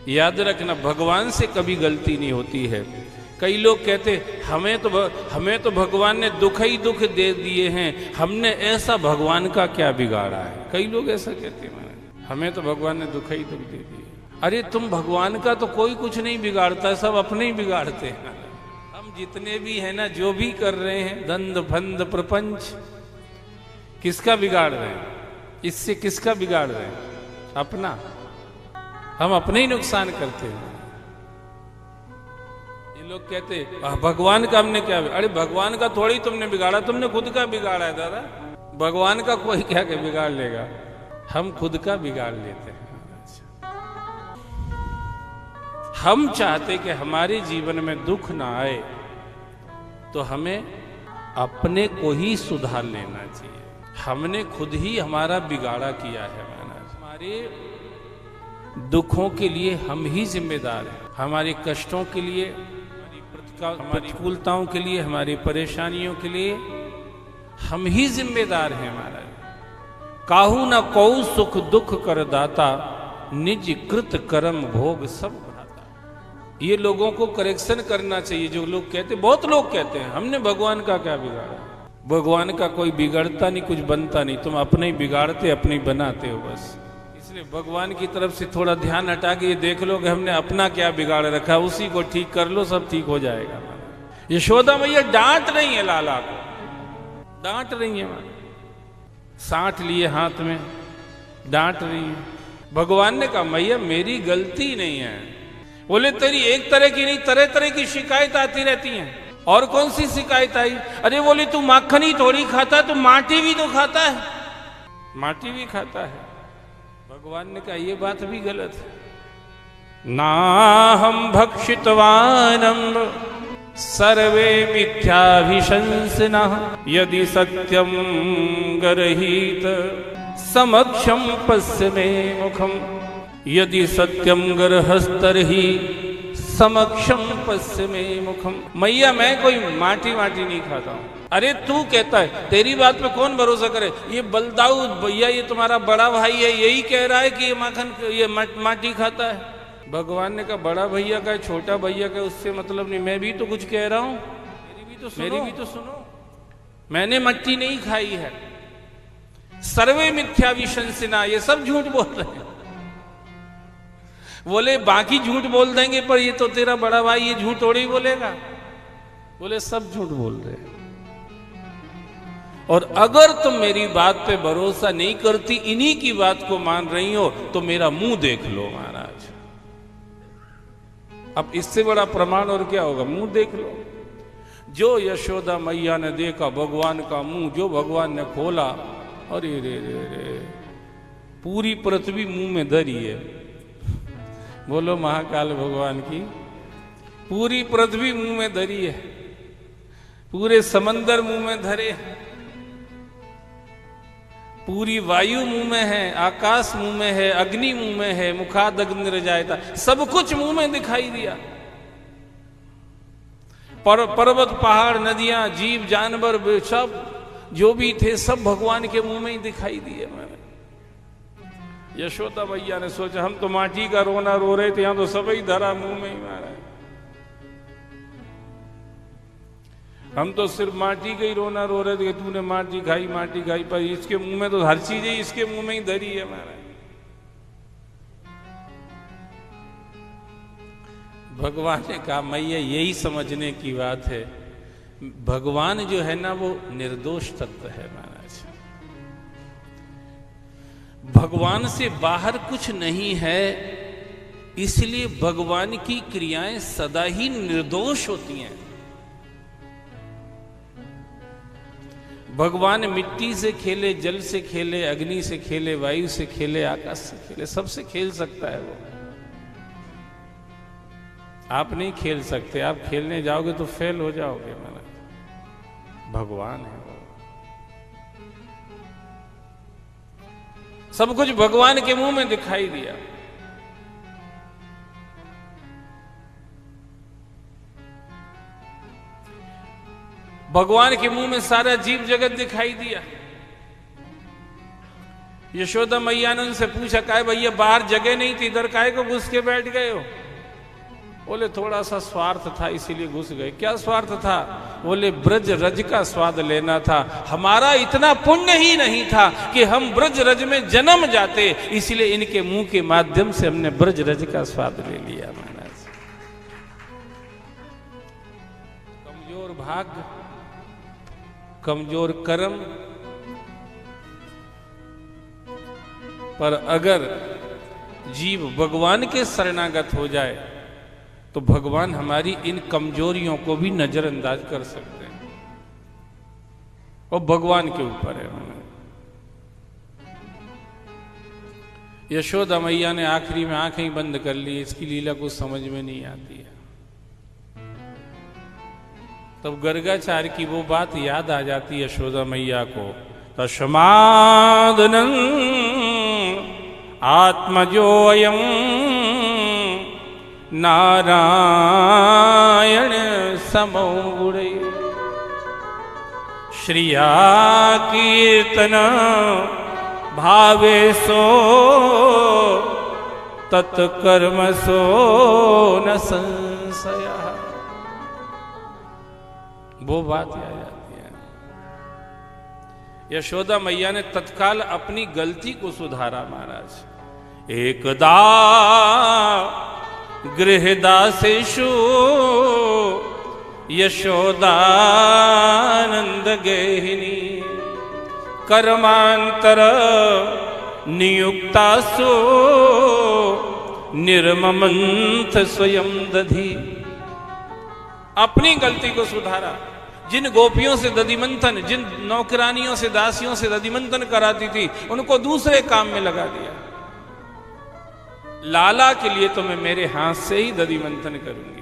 याद रखना, भगवान से कभी गलती नहीं होती है। कई लोग कहते हमें तो भगवान ने दुख ही दुख दे दिए हैं, हमने ऐसा भगवान का क्या बिगाड़ा है। कई लोग ऐसा कहते हैं, हमें तो भगवान ने दुख ही दुख दे दिए। अरे तुम भगवान का तो कोई कुछ नहीं बिगाड़ता, सब अपने ही बिगाड़ते हैं। हम जितने भी हैं ना, जो भी कर रहे हैं, दंद फंद प्रपंच, किसका बिगाड़ रहे हैं? इससे किसका बिगाड़ रहे हैं? अपना। हम अपने ही नुकसान करते हैं। ये लोग कहते भगवान का हमने क्या, अरे भगवान का थोड़ी तुमने बिगाड़ा, तुमने खुद का बिगाड़ा है दादा। भगवान का कोई क्या के बिगाड़ लेगा, हम खुद का बिगाड़ लेते हैं। हम चाहते कि हमारे जीवन में दुख ना आए, तो हमें अपने को ही सुधार लेना चाहिए। हमने खुद ही हमारा बिगाड़ा किया है महाराज। हमारे दुखों के लिए हम ही जिम्मेदार हैं, हमारे कष्टों के लिए, हमारी प्रतिकूलताओं के लिए, हमारी परेशानियों के लिए हम ही जिम्मेदार हैं महाराज। काहू न कऊ सुख दुख कर दाता, निज कृत कर्म भोग सब भ्राता। ये लोगों को करेक्शन करना चाहिए। जो लोग कहते, बहुत लोग कहते हैं हमने भगवान का क्या बिगाड़ा। भगवान का कोई बिगड़ता नहीं, कुछ बनता नहीं, तुम अपने ही बिगाड़ते, अपने ही बनाते हो बस। इसलिए भगवान की तरफ से थोड़ा ध्यान हटा के ये देख लो कि हमने अपना क्या बिगाड़ रखा, उसी को ठीक कर लो, सब ठीक हो जाएगा। यशोदा मैया डांट रही है लाला को, डांट रही है, साठ लिए हाथ में डांट रही है। भगवान ने कहा मैया मेरी गलती नहीं है। बोले तेरी एक तरह की नहीं, तरह तरह की शिकायत आती रहती हैं। और कौन सी शिकायत आई? अरे बोले तू माखन ही थोड़ी खाता, तू माटी भी तो खाता है, माटी भी खाता है। भगवान ने कहा ये बात भी गलत है। ना हम भक्षितवानम सर्वे मिथ्याभिशंसिनः, यदि सत्यम गरहीत समक्षम पश्यमे मुखम, यदि सत्यम गरहस्तर्हि समक्षम पश्यमे मुखम। मैया मैं कोई माटी माटी नहीं खाता हूं। अरे तू कहता है, तेरी बात पे कौन भरोसा करे? ये बलदाऊ भैया, ये तुम्हारा बड़ा भाई है, यही कह रहा है कि ये माखन, ये माटी खाता है। भगवान ने कहा बड़ा भैया का, छोटा भैया का, उससे मतलब नहीं, मैं भी तो कुछ कह रहा हूं, मेरी भी तो सुनो। मैंने मट्टी नहीं खाई है। सर्वे मिथ्याभिशंसिनः, ये सब झूठ बोल रहे हैं। बोले बाकी झूठ बोल देंगे, पर ये तो तेरा बड़ा भाई, ये झूठ थोड़ी ही बोलेगा। बोले सब झूठ बोल रहे हैं। और अगर तुम मेरी बात पे भरोसा नहीं करती, इन्हीं की बात को मान रही हो, तो मेरा मुंह देख लो महाराज। अब इससे बड़ा प्रमाण और क्या होगा? मुंह देख लो। जो यशोदा मैया ने देखा भगवान का मुंह, जो भगवान ने खोला, अरे रे रे रे, पूरी पृथ्वी मुंह में धरी है। बोलो महाकाल भगवान की, पूरी पृथ्वी मुंह में धरी है, पूरे समंदर मुंह में धरे, पूरी वायु मुंह में है, आकाश मुंह में है, अग्नि मुंह में है, मुखाद अग्निर्जायता, सब कुछ मुंह में दिखाई दिया। पर्वत पहाड़ नदियां जीव जानवर सब जो भी थे, सब भगवान के मुंह में ही दिखाई दिए। यशोदा भैया ने सोचा हम तो माटी का रोना रो रहे थे, यहां तो सब ही धरा मुंह में ही मारा। हम तो सिर्फ माटी का ही रोना रो रहे थे कि तूने माटी खाई, माटी खाई, पर इसके मुंह में तो हर चीज ही इसके मुंह में ही धरी है हमारा। भगवान ने कहा मैया यही समझने की बात है, भगवान जो है ना वो निर्दोष तत्व है महाराज। भगवान से बाहर कुछ नहीं है, इसलिए भगवान की क्रियाएं सदा ही निर्दोष होती हैं। भगवान मिट्टी से खेले, जल से खेले, अग्नि से खेले, वायु से खेले, आकाश से खेले, सबसे खेल सकता है वो। आप नहीं खेल सकते, आप खेलने जाओगे तो फेल हो जाओगे महाराज। भगवान है वो, सब कुछ भगवान के मुंह में दिखाई दिया। भगवान के मुंह में सारा जीव जगत दिखाई दिया। यशोदा मैया ने उनसे पूछा, काहे भैया बाहर जगह नहीं थी, इधर काहे को घुस के बैठ गए हो? बोले थोड़ा सा स्वार्थ था इसीलिए घुस गए। क्या स्वार्थ था? बोले ब्रज रज का स्वाद लेना था। हमारा इतना पुण्य ही नहीं था कि हम ब्रज रज में जन्म जाते, इसलिए इनके मुंह के माध्यम से हमने ब्रज रज का स्वाद ले लिया। महाराज कमजोर भाग्य, कमजोर कर्म, पर अगर जीव भगवान के शरणागत हो जाए तो भगवान हमारी इन कमजोरियों को भी नजरअंदाज कर सकते हैं, और भगवान के ऊपर है। यशोदा मैया ने आखिरी में आंखें बंद कर ली, इसकी लीला कुछ समझ में नहीं आती है। तब गर्गाचार्य की वो बात याद आ जाती है यशोदा मैया को, तस्मादनं आत्मजोऽयं नारायण समो गुणे श्रिया कीर्तन भावे सो तत्कर्म सो न संशय। वो बात आ जाती है। यशोदा मैया ने तत्काल अपनी गलती को सुधारा। महाराज एकदा गृहदासेषु यशोदानंद गेहिनी कर्मांतर नियुक्तासु निर्ममंथ स्वयं दधी। अपनी गलती को सुधारा। जिन गोपियों से दधिमंथन, जिन नौकरानियों से, दासियों से दधिमंथन कराती थी, उनको दूसरे काम में लगा दिया। लाला के लिए तो मैं मेरे हाथ से ही दधिमंथन करूंगी।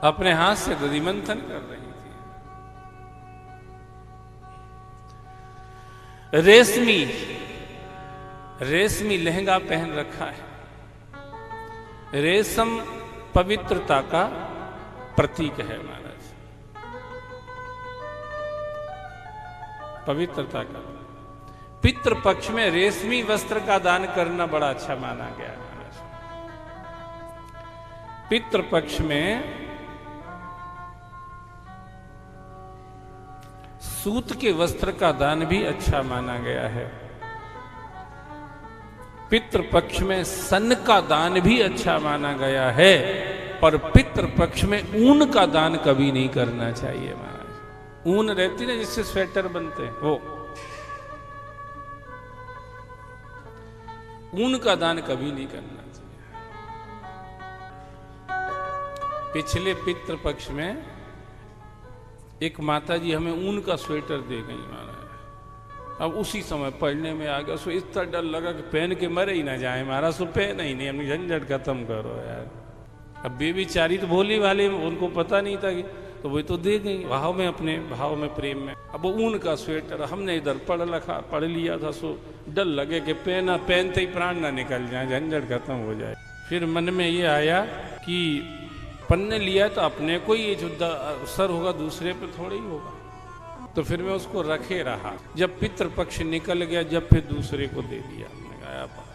अपने हाथ से दधिमंथन कर रही थी। रेशमी लहंगा पहन रखा है। रेशम पवित्रता का प्रतीक है महाराज, पवित्रता का। पितृपक्ष में रेशमी वस्त्र का दान करना बड़ा अच्छा माना गया है महाराज। पितृपक्ष में सूत के वस्त्र का दान भी अच्छा माना गया है। पितृपक्ष में सन का दान भी अच्छा माना गया है, पर पितृपक्ष में ऊन का दान कभी नहीं करना चाहिए महाराज। ऊन रहती ना जिससे स्वेटर बनते हैं, वो ऊन का दान कभी नहीं करना चाहिए। पिछले पितृपक्ष में एक माता जी हमें ऊन का स्वेटर दे गई महाराज। अब उसी समय पढ़ने में आ गया, सो इतना डर लगा कि पहन के मरे ही ना जाए महाराज। सो पहना ही नहीं, हमने झंझट खत्म करो यार। अब बेचारी तो भोली वाले, उनको पता नहीं था कि, तो वो तो दे गई भाव में, अपने भाव में, प्रेम में। अब वो ऊन का स्वेटर हमने इधर पढ़ लिया था, सो डर लगे कि पहनते ही प्राण ना निकल जाए, झंझट खत्म हो जाए। फिर मन में ये आया कि पन्ने लिया तो अपने को ही जो असर होगा, दूसरे पे थोड़ा ही होगा। तो फिर मैं उसको रखे रहा। जब पितृपक्ष निकल गया, जब फिर दूसरे को दे दिया। हमने कहा